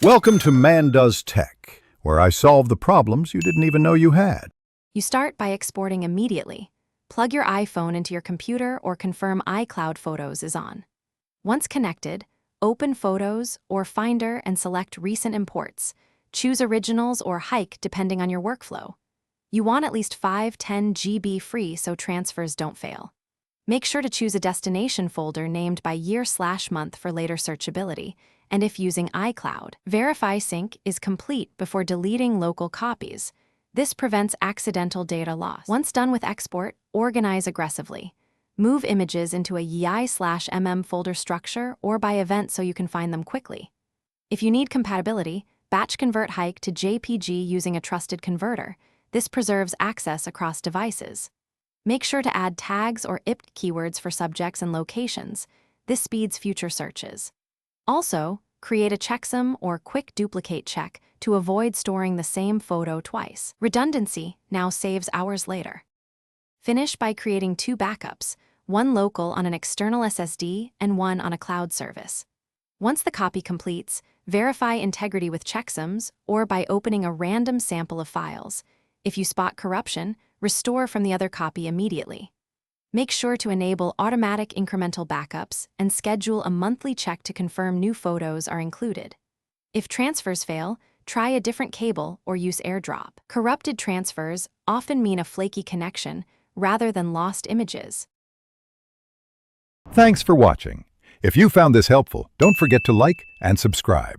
Welcome to Man Does Tech, where I solve the problems you didn't even know you had. You start by exporting immediately. Plug your iPhone into your computer or confirm iCloud Photos is on. Once connected, open Photos or Finder and select Recent Imports. Choose Originals or Hike depending on your workflow. You want at least 510 GB free so transfers don't fail. Make sure to choose a destination folder named by year/month for later searchability, and if using iCloud, verify sync is complete before deleting local copies. This prevents accidental data loss. Once done with export, organize aggressively. Move images into a YI/MM folder structure or by event so you can find them quickly. If you need compatibility, batch convert Hike to JPG using a trusted converter. This preserves access across devices. Make sure to add tags or IPT keywords for subjects and locations. This speeds future searches. Also, create a checksum or quick duplicate check to avoid storing the same photo twice. Redundancy now saves hours later. Finish by creating 2 backups, one local on an external SSD and one on a cloud service. Once the copy completes, verify integrity with checksums or by opening a random sample of files. If you spot corruption, restore from the other copy immediately. Make sure to enable automatic incremental backups and schedule a monthly check to confirm new photos are included. If transfers fail, try a different cable or use AirDrop. Corrupted transfers often mean a flaky connection rather than lost images. Thanks for watching. If you found this helpful, don't forget to like and subscribe.